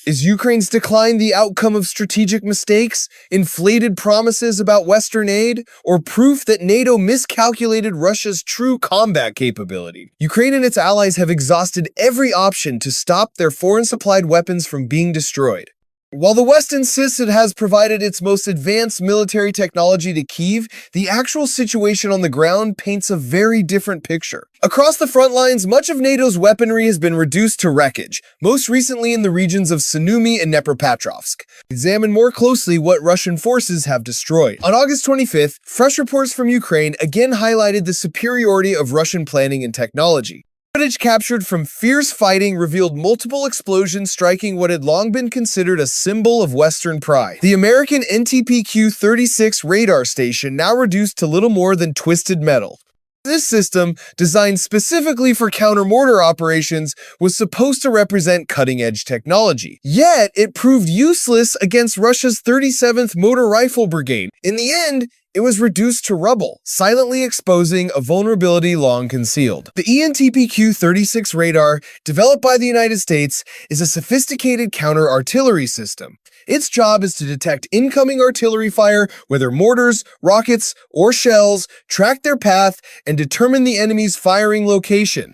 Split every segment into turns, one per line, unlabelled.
Is Ukraine's decline the outcome of strategic mistakes, inflated promises about Western aid, or proof that NATO miscalculated Russia's true combat capability? Ukraine and its allies have exhausted every option to stop their foreign-supplied weapons from being destroyed. While the West insists it has provided its most advanced military technology to Kyiv, the actual situation on the ground paints a very different picture. Across the front lines, much of NATO's weaponry has been reduced to wreckage, most recently in the regions of Sumy and Dnipropetrovsk. Examine more closely what Russian forces have destroyed. On August 25th, fresh reports from Ukraine again highlighted the superiority of Russian planning and technology. Footage captured from fierce fighting revealed multiple explosions striking what had long been considered a symbol of Western pride. The American NTPQ-36 radar station, now reduced to little more than twisted metal. This system, designed specifically for counter-mortar operations, was supposed to represent cutting-edge technology. Yet, it proved useless against Russia's 37th Motor Rifle Brigade. In the end, it was reduced to rubble, silently exposing a vulnerability long concealed. The ENTPQ-36 radar, developed by the United States, is a sophisticated counter-artillery system. Its job is to detect incoming artillery fire, whether mortars, rockets, or shells, track their path, and determine the enemy's firing location.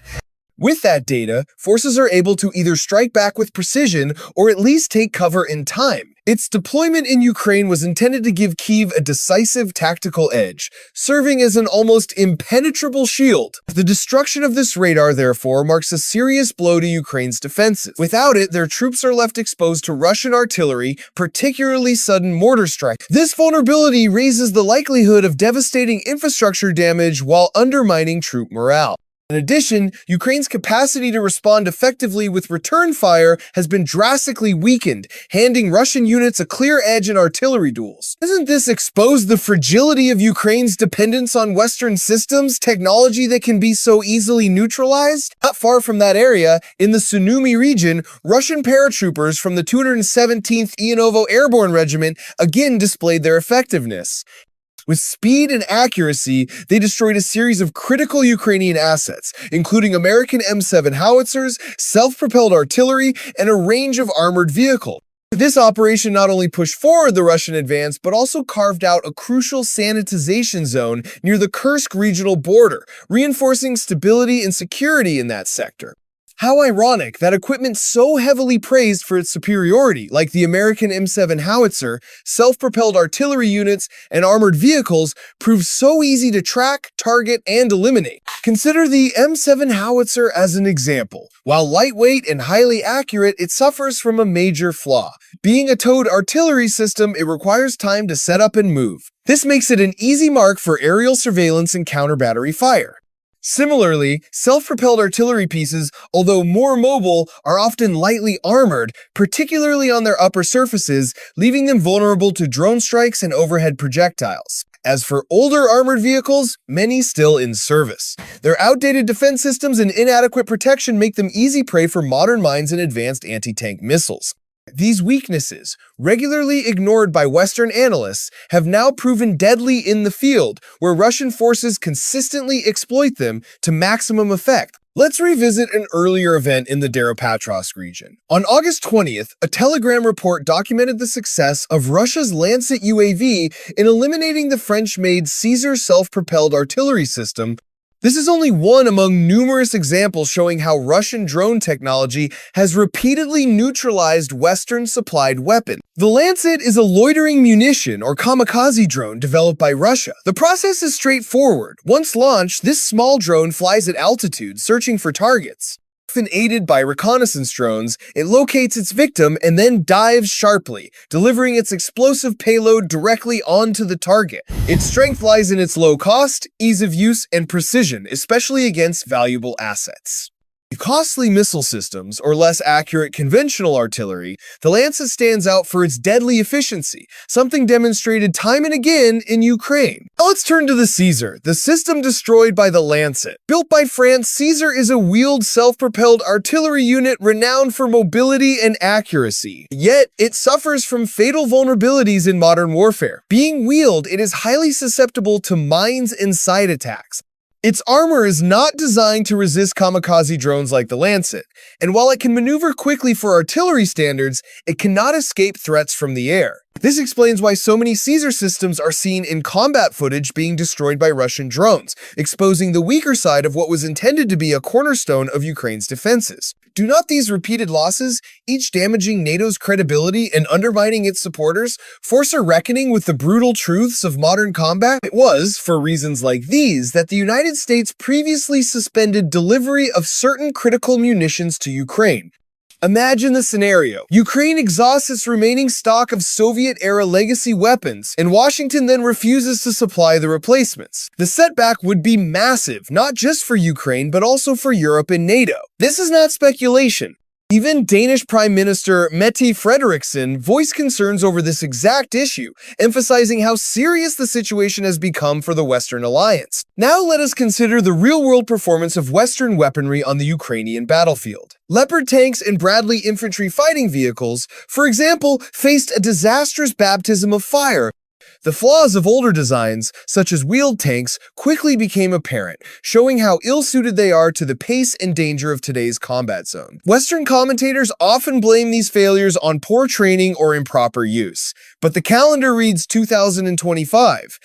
With that data, forces are able to either strike back with precision or at least take cover in time. Its deployment in Ukraine was intended to give Kyiv a decisive tactical edge, serving as an almost impenetrable shield. The destruction of this radar, therefore, marks a serious blow to Ukraine's defenses. Without it, their troops are left exposed to Russian artillery, particularly sudden mortar strikes. This vulnerability raises the likelihood of devastating infrastructure damage while undermining troop morale. In addition, Ukraine's capacity to respond effectively with return fire has been drastically weakened, handing Russian units a clear edge in artillery duels. Doesn't this expose the fragility of Ukraine's dependence on Western systems, technology that can be so easily neutralized? Not far from that area, in the Sumy region, Russian paratroopers from the 217th Ionovo Airborne Regiment again displayed their effectiveness. With speed and accuracy, they destroyed a series of critical Ukrainian assets, including American M7 howitzers, self-propelled artillery, and a range of armored vehicles. This operation not only pushed forward the Russian advance, but also carved out a crucial sanitization zone near the Kursk regional border, reinforcing stability and security in that sector. How ironic that equipment so heavily praised for its superiority, like the American M7 howitzer, self-propelled artillery units, and armored vehicles, proved so easy to track, target, and eliminate. Consider the M7 howitzer as an example. While lightweight and highly accurate, it suffers from a major flaw. Being a towed artillery system, it requires time to set up and move. This makes it an easy mark for aerial surveillance and counter-battery fire. Similarly, self-propelled artillery pieces, although more mobile, are often lightly armored, particularly on their upper surfaces, leaving them vulnerable to drone strikes and overhead projectiles. As for older armored vehicles, many still in service. Their outdated defense systems and inadequate protection make them easy prey for modern mines and advanced anti-tank missiles. These weaknesses, regularly ignored by Western analysts, have now proven deadly in the field, where Russian forces consistently exploit them to maximum effect. Let's revisit an earlier event in the Dnipropetrovsk region. On August 20th, a Telegram report documented the success of Russia's Lancet UAV in eliminating the French-made Caesar self-propelled artillery system. This is only one among numerous examples showing how Russian drone technology has repeatedly neutralized Western-supplied weapons. The Lancet is a loitering munition or kamikaze drone developed by Russia. The process is straightforward. Once launched, this small drone flies at altitude, searching for targets. Often aided by reconnaissance drones, it locates its victim and then dives sharply, delivering its explosive payload directly onto the target. Its strength lies in its low cost, ease of use, and precision, especially against valuable assets. Costly missile systems, or less accurate conventional artillery, the Lancet stands out for its deadly efficiency, something demonstrated time and again in Ukraine. Now let's turn to the Caesar, the system destroyed by the Lancet. Built by France, Caesar is a wheeled self-propelled artillery unit renowned for mobility and accuracy. Yet, it suffers from fatal vulnerabilities in modern warfare. Being wheeled, it is highly susceptible to mines and side attacks. Its armor is not designed to resist kamikaze drones like the Lancet, and while it can maneuver quickly for artillery standards, it cannot escape threats from the air. This explains why so many Caesar systems are seen in combat footage being destroyed by Russian drones, exposing the weaker side of what was intended to be a cornerstone of Ukraine's defenses. Do not these repeated losses, each damaging NATO's credibility and undermining its supporters, force a reckoning with the brutal truths of modern combat? It was, for reasons like these, that the United States previously suspended delivery of certain critical munitions to Ukraine. Imagine the scenario. Ukraine exhausts its remaining stock of Soviet-era legacy weapons, and Washington then refuses to supply the replacements. The setback would be massive, not just for Ukraine, but also for Europe and NATO. This is not speculation. Even Danish Prime Minister Mette Frederiksen voiced concerns over this exact issue, emphasizing how serious the situation has become for the Western alliance. Now let us consider the real-world performance of Western weaponry on the Ukrainian battlefield. Leopard tanks and Bradley infantry fighting vehicles, for example, faced a disastrous baptism of fire. The flaws of older designs, such as wheeled tanks, quickly became apparent, showing how ill-suited they are to the pace and danger of today's combat zone. Western commentators often blame these failures on poor training or improper use, but the calendar reads 2025.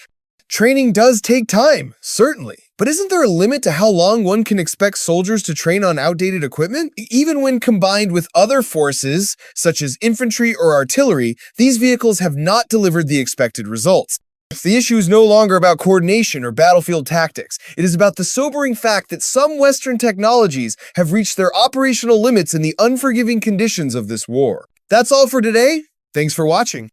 Training does take time, certainly. But isn't there a limit to how long one can expect soldiers to train on outdated equipment? Even when combined with other forces, such as infantry or artillery, these vehicles have not delivered the expected results. The issue is no longer about coordination or battlefield tactics. It is about the sobering fact that some Western technologies have reached their operational limits in the unforgiving conditions of this war. That's all for today. Thanks for watching.